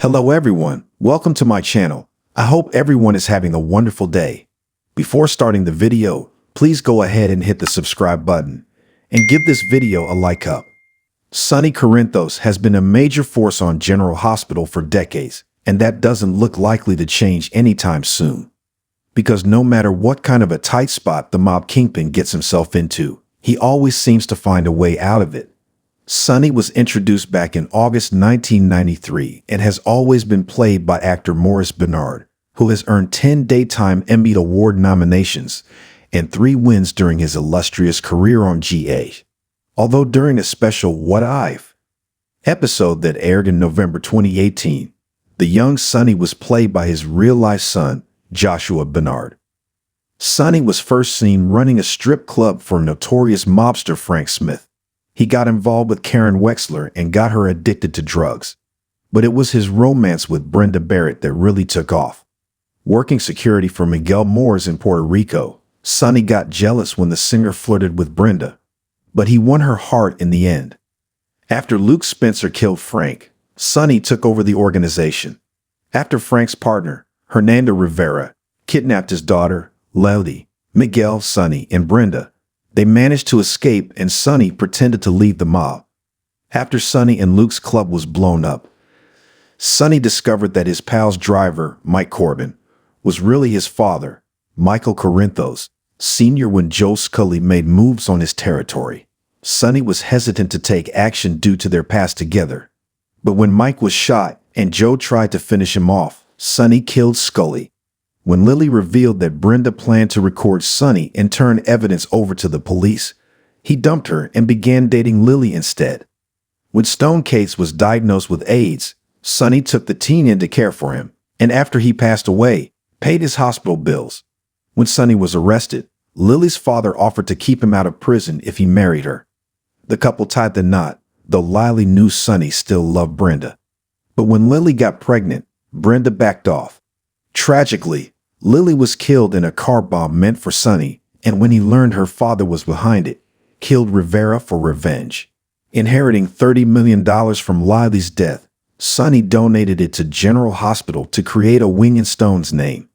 Hello everyone, welcome to my channel. I hope everyone is having a wonderful day. Before starting the video, please go ahead and hit the subscribe button and give this video a like up. Sonny Corinthos has been a major force on General Hospital for decades, and that doesn't look likely to change anytime soon. Because no matter what kind of a tight spot the mob kingpin gets himself into, he always seems to find a way out of it. Sonny was introduced back in August 1993 and has always been played by actor Maurice Benard, who has earned 10 Daytime Emmy Award nominations and 3 wins during his illustrious career on GA. Although during a special What If episode that aired in November 2018, the young Sonny was played by his real-life son, Joshua Benard. Sonny was first seen running a strip club for notorious mobster Frank Smith. He got involved with Karen Wexler and got her addicted to drugs. But it was his romance with Brenda Barrett that really took off. Working security for Miguel Moores in Puerto Rico, Sonny got jealous when the singer flirted with Brenda. But he won her heart in the end. After Luke Spencer killed Frank, Sonny took over the organization. After Frank's partner, Hernando Rivera, kidnapped his daughter, Lely, Miguel, Sonny, and Brenda, they managed to escape and Sonny pretended to leave the mob. After Sonny and Luke's club was blown up, Sonny discovered that his pal's driver, Mike Corbin, was really his father, Michael Corinthos, Sr. When Joe Scully made moves on his territory, Sonny was hesitant to take action due to their past together. But when Mike was shot and Joe tried to finish him off, Sonny killed Scully. When Lily revealed that Brenda planned to record Sonny and turn evidence over to the police, he dumped her and began dating Lily instead. When Stone Cates was diagnosed with AIDS, Sonny took the teen in to care for him, and after he passed away, paid his hospital bills. When Sonny was arrested, Lily's father offered to keep him out of prison if he married her. The couple tied the knot, though Lily knew Sonny still loved Brenda. But when Lily got pregnant, Brenda backed off. Tragically, Lily was killed in a car bomb meant for Sonny, and when he learned her father was behind it, killed Rivera for revenge. Inheriting $30 million from Lily's death, Sonny donated it to General Hospital to create a Wing and Stone's name.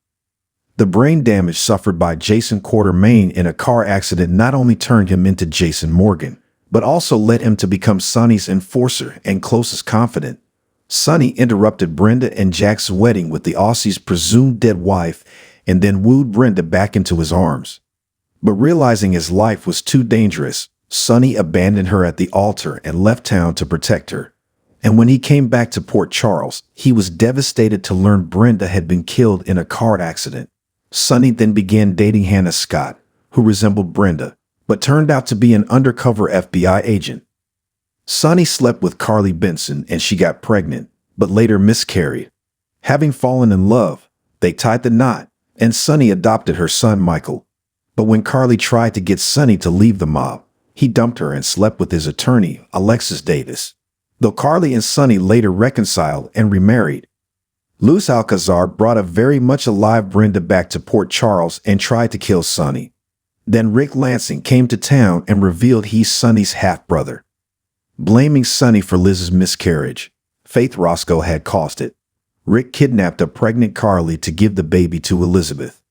The brain damage suffered by Jason Quartermain in a car accident not only turned him into Jason Morgan, but also led him to become Sonny's enforcer and closest confidant. Sonny interrupted Brenda and Jack's wedding with the Aussie's presumed dead wife and then wooed Brenda back into his arms. But realizing his life was too dangerous, Sonny abandoned her at the altar and left town to protect her. And when he came back to Port Charles, he was devastated to learn Brenda had been killed in a car accident. Sonny then began dating Hannah Scott, who resembled Brenda, but turned out to be an undercover FBI agent. Sonny slept with Carly Benson and she got pregnant, but later miscarried. Having fallen in love, they tied the knot, and Sonny adopted her son Michael. But when Carly tried to get Sonny to leave the mob, he dumped her and slept with his attorney, Alexis Davis. Though Carly and Sonny later reconciled and remarried. Luz Alcazar brought a very much alive Brenda back to Port Charles and tried to kill Sonny. Then Rick Lansing came to town and revealed he's Sonny's half-brother. Blaming Sonny for Liz's miscarriage, Faith Roscoe had caused it. Rick kidnapped a pregnant Carly to give the baby to Elizabeth.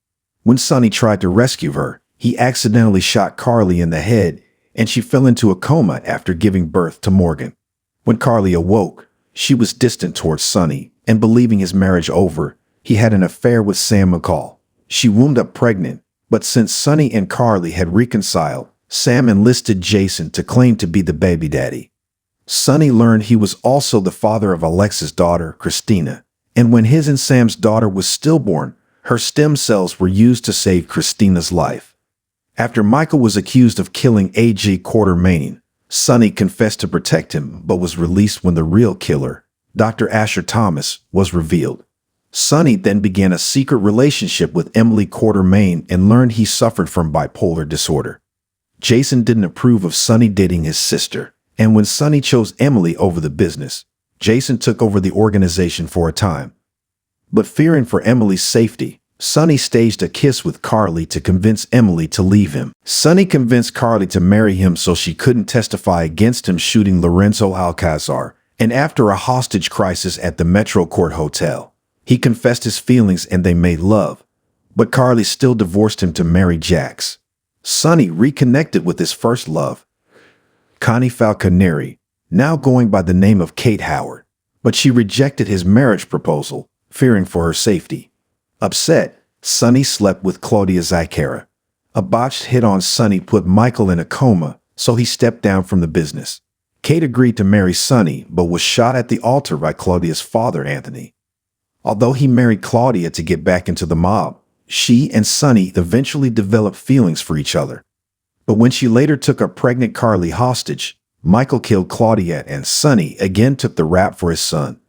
When Sonny tried to rescue her, he accidentally shot Carly in the head and she fell into a coma after giving birth to Morgan. When Carly awoke, she was distant towards Sonny, and believing his marriage over, he had an affair with Sam McCall. She wound up pregnant, but since Sonny and Carly had reconciled, Sam enlisted Jason to claim to be the baby daddy. Sonny learned he was also the father of Alexis' daughter, Christina, and when his and Sam's daughter was stillborn, her stem cells were used to save Christina's life. After Michael was accused of killing A.G. Quartermain, Sonny confessed to protect him but was released when the real killer, Dr. Asher Thomas, was revealed. Sonny then began a secret relationship with Emily Quartermain and learned he suffered from bipolar disorder. Jason didn't approve of Sonny dating his sister, and when Sonny chose Emily over the business, Jason took over the organization for a time. But fearing for Emily's safety, Sonny staged a kiss with Carly to convince Emily to leave him. Sonny convinced Carly to marry him so she couldn't testify against him shooting Lorenzo Alcazar And after a hostage crisis at the Metro Court Hotel, he confessed his feelings and they made love. But Carly still divorced him to marry Jax. Sonny reconnected with his first love, Connie Falconeri, now going by the name of Kate Howard. But she rejected his marriage proposal, fearing for her safety. Upset, Sonny slept with Claudia Zacchera. A botched hit on Sonny put Michael in a coma, so he stepped down from the business. Kate agreed to marry Sonny, but was shot at the altar by Claudia's father, Anthony. Although he married Claudia to get back into the mob, she and Sonny eventually developed feelings for each other. But when she later took a pregnant Carly hostage, Michael killed Claudia and Sonny again took the rap for his son.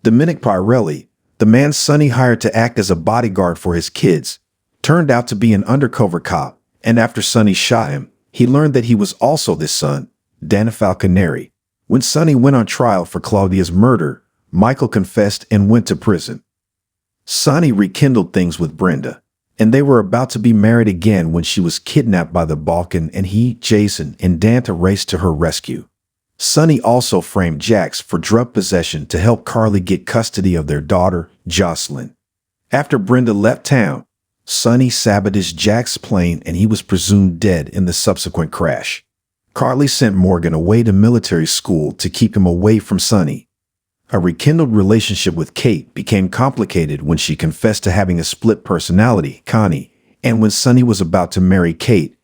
Dominic Pirelli, the man Sonny hired to act as a bodyguard for his kids, turned out to be an undercover cop, and after Sonny shot him, he learned that he was also this son, Dana Falconeri. When Sonny went on trial for Claudia's murder, Michael confessed and went to prison. Sonny rekindled things with Brenda, and they were about to be married again when she was kidnapped by the Balkan and he, Jason, and Danta raced to her rescue. Sonny also framed Jax for drug possession to help Carly get custody of their daughter, Jocelyn. After Brenda left town, Sonny sabotaged Jax's plane and he was presumed dead in the subsequent crash. Carly sent Morgan away to military school to keep him away from Sonny. A rekindled relationship with Kate became complicated when she confessed to having a split personality, Connie, and when Sonny was about to marry Kate,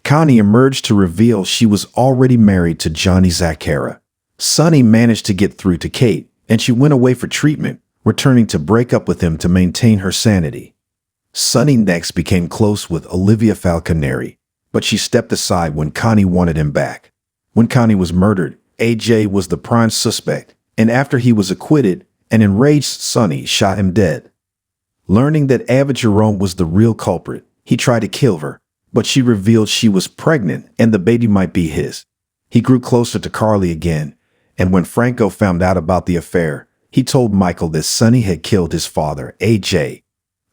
Connie emerged to reveal she was already married to Johnny Zacchera. Sonny managed to get through to Kate, and she went away for treatment, returning to break up with him to maintain her sanity. Sonny next became close with Olivia Falconeri, but she stepped aside when Connie wanted him back. When Connie was murdered, AJ was the prime suspect, and after he was acquitted, an enraged Sonny shot him dead. Learning that Ava Jerome was the real culprit, he tried to kill her, but she revealed she was pregnant and the baby might be his. He grew closer to Carly again, and when Franco found out about the affair, he told Michael that Sonny had killed his father, AJ.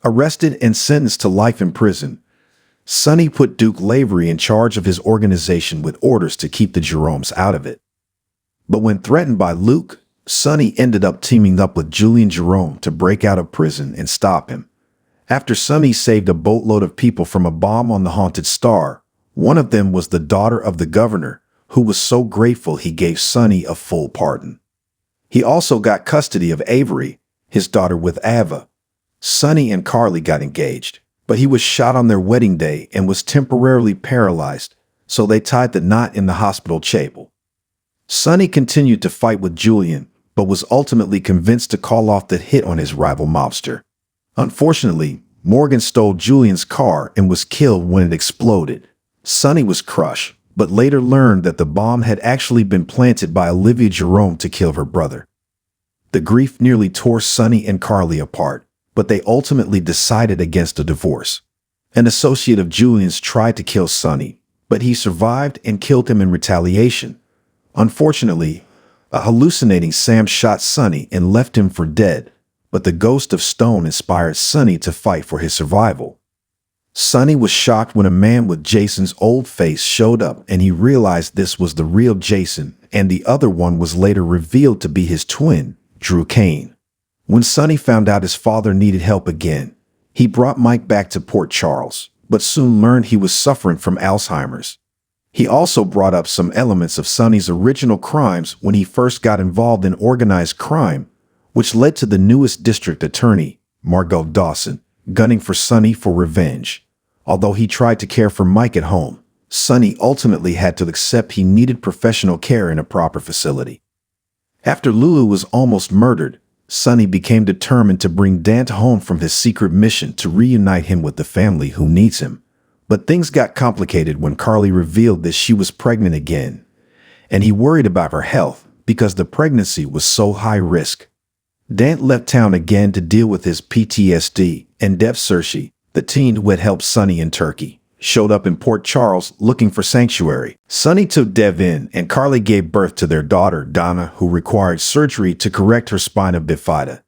Arrested and sentenced to life in prison, Sonny put Duke Lavery in charge of his organization with orders to keep the Jeromes out of it. But when threatened by Luke, Sonny ended up teaming up with Julian Jerome to break out of prison and stop him. After Sonny saved a boatload of people from a bomb on the Haunted Star, one of them was the daughter of the governor, who was so grateful he gave Sonny a full pardon. He also got custody of Avery, his daughter with Ava. Sonny and Carly got engaged, but he was shot on their wedding day and was temporarily paralyzed, so they tied the knot in the hospital chapel. Sonny continued to fight with Julian, but was ultimately convinced to call off the hit on his rival mobster. Unfortunately, Morgan stole Julian's car and was killed when it exploded. Sonny was crushed, but later learned that the bomb had actually been planted by Olivia Jerome to kill her brother. The grief nearly tore Sonny and Carly apart, but they ultimately decided against a divorce. An associate of Julian's tried to kill Sonny, but he survived and killed him in retaliation. Unfortunately, a hallucinating Sam shot Sonny and left him for dead, but the ghost of Stone inspired Sonny to fight for his survival. Sonny was shocked when a man with Jason's old face showed up and he realized this was the real Jason, and the other one was later revealed to be his twin, Drew Kane. When Sonny found out his father needed help again, he brought Mike back to Port Charles, but soon learned he was suffering from Alzheimer's. He also brought up some elements of Sonny's original crimes when he first got involved in organized crime, which led to the newest district attorney, Margot Dawson, gunning for Sonny for revenge. Although he tried to care for Mike at home, Sonny ultimately had to accept he needed professional care in a proper facility. After Lulu was almost murdered, Sonny became determined to bring Danta home from his secret mission to reunite him with the family who needs him. But things got complicated when Carly revealed that she was pregnant again, and he worried about her health because the pregnancy was so high risk. Dant left town again to deal with his PTSD, and Dev Sershi, the teen who had helped Sonny in Turkey, showed up in Port Charles looking for sanctuary. Sonny took Dev in, and Carly gave birth to their daughter, Donna, who required surgery to correct her spina bifida.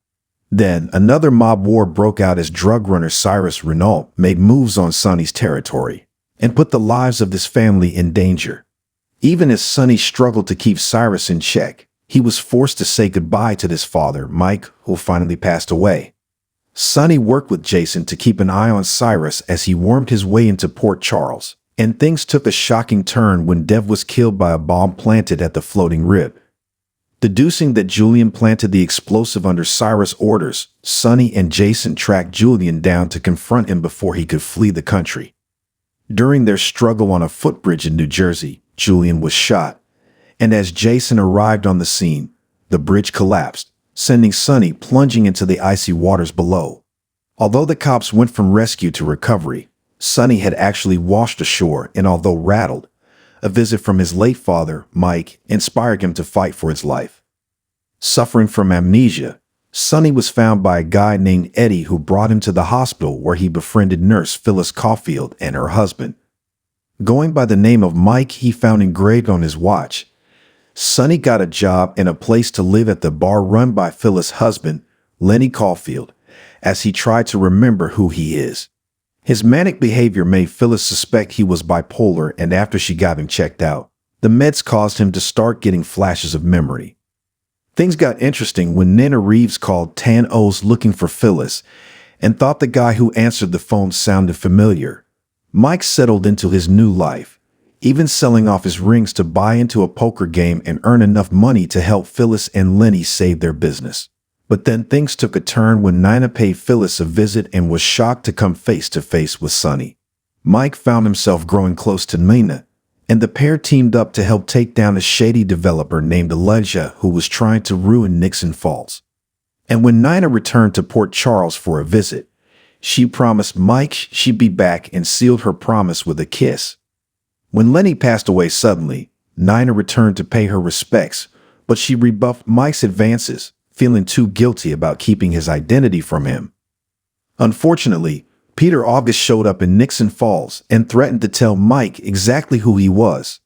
Then, another mob war broke out as drug runner Cyrus Renault made moves on Sonny's territory and put the lives of this family in danger. Even as Sonny struggled to keep Cyrus in check, he was forced to say goodbye to his father, Mike, who finally passed away. Sonny worked with Jason to keep an eye on Cyrus as he wormed his way into Port Charles, and things took a shocking turn when Dev was killed by a bomb planted at the floating rib. Deducing that Julian planted the explosive under Cyrus' orders, Sonny and Jason tracked Julian down to confront him before he could flee the country. During their struggle on a footbridge in New Jersey, Julian was shot, and as Jason arrived on the scene, the bridge collapsed, sending Sonny plunging into the icy waters below. Although the cops went from rescue to recovery, Sonny had actually washed ashore, and although rattled, a visit from his late father, Mike, inspired him to fight for his life. Suffering from amnesia, Sonny was found by a guy named Eddie who brought him to the hospital where he befriended nurse Phyllis Caulfield and her husband. Going by the name of Mike he found engraved on his watch, Sonny got a job and a place to live at the bar run by Phyllis' husband, Lenny Caulfield, as he tried to remember who he is. His manic behavior made Phyllis suspect he was bipolar, and after she got him checked out, the meds caused him to start getting flashes of memory. Things got interesting when Nina Reeves called Tan O's looking for Phyllis and thought the guy who answered the phone sounded familiar. Mike settled into his new life, even selling off his rings to buy into a poker game and earn enough money to help Phyllis and Lenny save their business. But then things took a turn when Nina paid Phyllis a visit and was shocked to come face to face with Sonny. Mike found himself growing close to Nina, and the pair teamed up to help take down a shady developer named Elijah who was trying to ruin Nixon Falls. And when Nina returned to Port Charles for a visit, she promised Mike she'd be back and sealed her promise with a kiss. When Lenny passed away suddenly, Nina returned to pay her respects, but she rebuffed Mike's advances, feeling too guilty about keeping his identity from him. Unfortunately, Peter August showed up in Nixon Falls and threatened to tell Mike exactly who he was.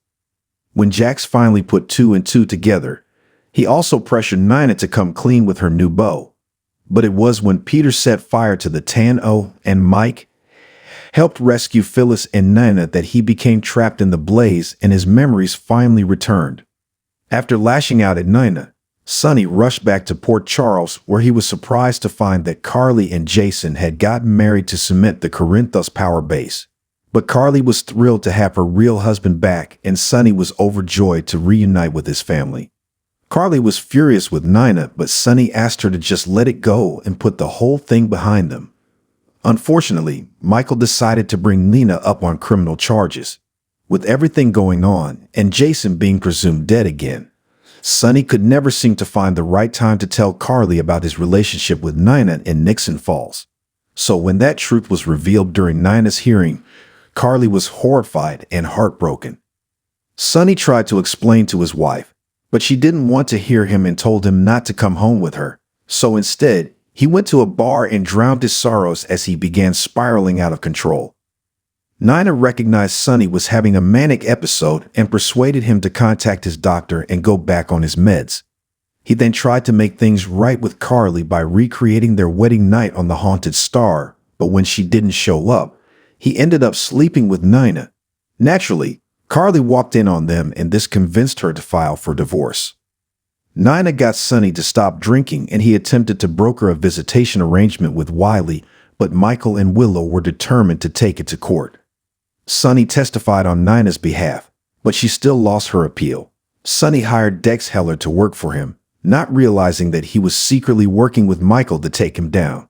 When Jax finally put two and two together, he also pressured Nina to come clean with her new beau. But it was when Peter set fire to the Tan O and Mike helped rescue Phyllis and Nina that he became trapped in the blaze and his memories finally returned. After lashing out at Nina, Sonny rushed back to Port Charles where he was surprised to find that Carly and Jason had gotten married to cement the Corinthos power base. But Carly was thrilled to have her real husband back and Sonny was overjoyed to reunite with his family. Carly was furious with Nina, but Sonny asked her to just let it go and put the whole thing behind them. Unfortunately, Michael decided to bring Nina up on criminal charges. With everything going on and Jason being presumed dead again, Sonny could never seem to find the right time to tell Carly about his relationship with Nina in Nixon Falls. So when that truth was revealed during Nina's hearing, Carly was horrified and heartbroken. Sonny tried to explain to his wife, but she didn't want to hear him and told him not to come home with her. So instead, he went to a bar and drowned his sorrows as he began spiraling out of control. Nina recognized Sonny was having a manic episode and persuaded him to contact his doctor and go back on his meds. He then tried to make things right with Carly by recreating their wedding night on the Haunted Star, but when she didn't show up, he ended up sleeping with Nina. Naturally, Carly walked in on them and this convinced her to file for divorce. Nina got Sonny to stop drinking and he attempted to broker a visitation arrangement with Wiley, but Michael and Willow were determined to take it to court. Sonny testified on Nina's behalf, but she still lost her appeal. Sonny hired Dex Heller to work for him, not realizing that he was secretly working with Michael to take him down.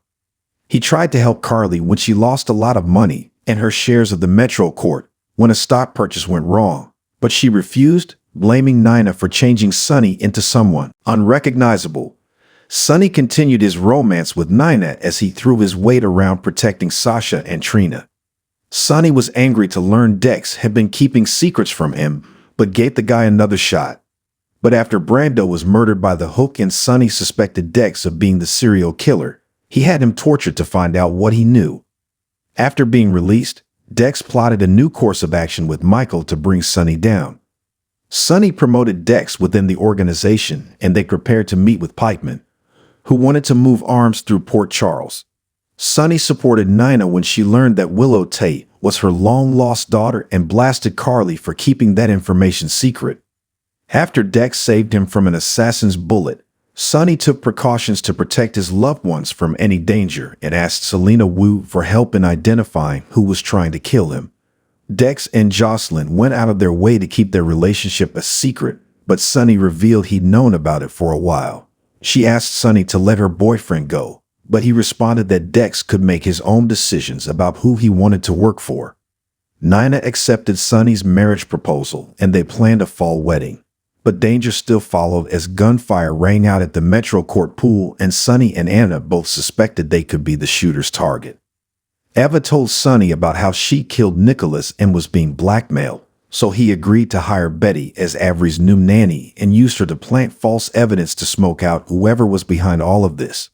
He tried to help Carly when she lost a lot of money and her shares of the Metro Court when a stock purchase went wrong, but she refused, blaming Nina for changing Sonny into someone unrecognizable. Sonny continued his romance with Nina as he threw his weight around protecting Sasha and Trina. Sonny was angry to learn Dex had been keeping secrets from him, but gave the guy another shot. But after Brando was murdered by the Hook and Sonny suspected Dex of being the serial killer, he had him tortured to find out what he knew. After being released, Dex plotted a new course of action with Michael to bring Sonny down. Sonny promoted Dex within the organization and they prepared to meet with Pikeman, who wanted to move arms through Port Charles. Sonny supported Nina when she learned that Willow Tate was her long-lost daughter and blasted Carly for keeping that information secret. After Dex saved him from an assassin's bullet, Sonny took precautions to protect his loved ones from any danger and asked Selena Wu for help in identifying who was trying to kill him. Dex and Jocelyn went out of their way to keep their relationship a secret, but Sonny revealed he'd known about it for a while. She asked Sonny to let her boyfriend go, but he responded that Dex could make his own decisions about who he wanted to work for. Nina accepted Sonny's marriage proposal and they planned a fall wedding. But danger still followed as gunfire rang out at the Metro Court pool and Sonny and Anna both suspected they could be the shooter's target. Eva told Sonny about how she killed Nicholas and was being blackmailed, so he agreed to hire Betty as Avery's new nanny and used her to plant false evidence to smoke out whoever was behind all of this.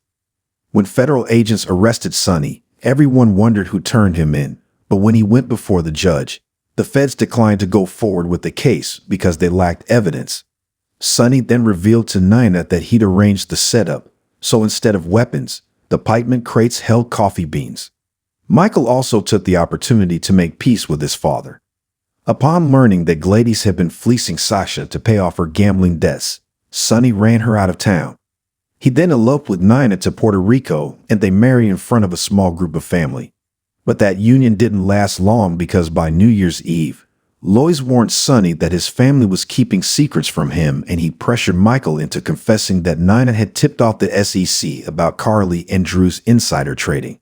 When federal agents arrested Sonny, everyone wondered who turned him in, but when he went before the judge, the feds declined to go forward with the case because they lacked evidence. Sonny then revealed to Nina that he'd arranged the setup, so instead of weapons, the pipement crates held coffee beans. Michael also took the opportunity to make peace with his father. Upon learning that Gladys had been fleecing Sasha to pay off her gambling debts, Sonny ran her out of town. He then eloped with Nina to Puerto Rico and they married in front of a small group of family. But that union didn't last long because by New Year's Eve, Lois warned Sonny that his family was keeping secrets from him and he pressured Michael into confessing that Nina had tipped off the SEC about Carly and Drew's insider trading.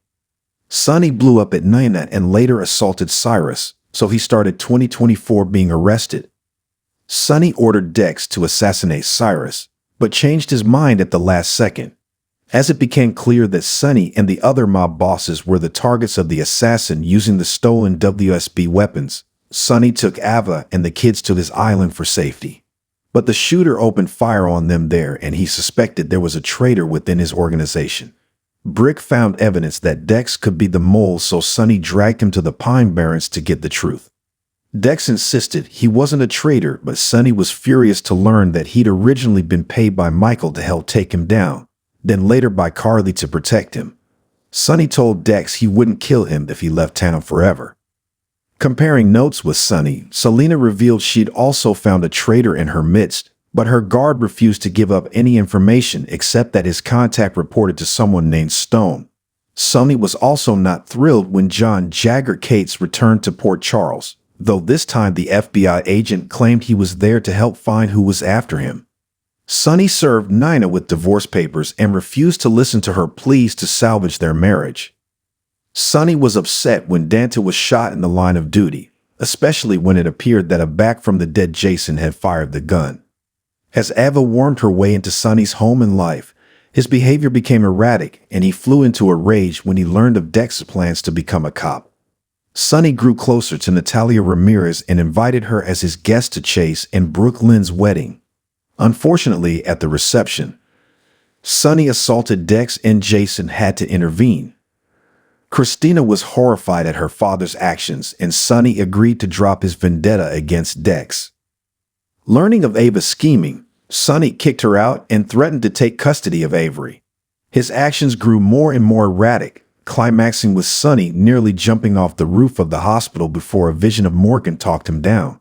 Sonny blew up at Nina and later assaulted Cyrus, so he started 2024 being arrested. Sonny ordered Dex to assassinate Cyrus, but changed his mind at the last second. As it became clear that Sonny and the other mob bosses were the targets of the assassin using the stolen WSB weapons, Sonny took Ava and the kids to his island for safety. But the shooter opened fire on them there and he suspected there was a traitor within his organization. Brick found evidence that Dex could be the mole, so Sonny dragged him to the Pine Barrens to get the truth. Dex insisted he wasn't a traitor, but Sonny was furious to learn that he'd originally been paid by Michael to help take him down, then later by Carly to protect him. Sonny told Dex he wouldn't kill him if he left town forever. Comparing notes with Sonny, Selena revealed she'd also found a traitor in her midst, but her guard refused to give up any information except that his contact reported to someone named Stone. Sonny was also not thrilled when John Jagger Cates returned to Port Charles, though this time the FBI agent claimed he was there to help find who was after him. Sonny served Nina with divorce papers and refused to listen to her pleas to salvage their marriage. Sonny was upset when Dante was shot in the line of duty, especially when it appeared that a back from the dead Jason had fired the gun. As Ava wormed her way into Sonny's home and life, his behavior became erratic and he flew into a rage when he learned of Dex's plans to become a cop. Sonny grew closer to Natalia Ramirez and invited her as his guest to Chase and Brooke Lynn's wedding. Unfortunately, at the reception, Sonny assaulted Dex and Jason had to intervene. Christina was horrified at her father's actions and Sonny agreed to drop his vendetta against Dex. Learning of Ava's scheming, Sonny kicked her out and threatened to take custody of Avery. His actions grew more and more erratic, climaxing with Sonny nearly jumping off the roof of the hospital before a vision of Morgan talked him down.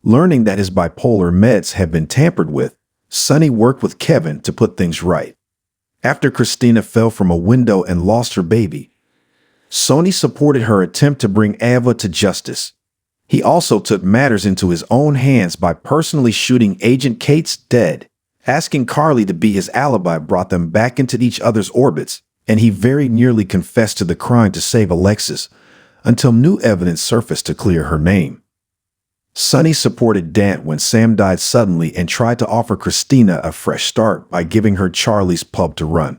Learning that his bipolar meds had been tampered with, Sonny worked with Kevin to put things right. After Christina fell from a window and lost her baby, Sonny supported her attempt to bring Ava to justice. He also took matters into his own hands by personally shooting Agent Cates dead. Asking Carly to be his alibi brought them back into each other's orbits, and he very nearly confessed to the crime to save Alexis, until new evidence surfaced to clear her name. Sonny supported Dant when Sam died suddenly and tried to offer Christina a fresh start by giving her Charlie's pub to run.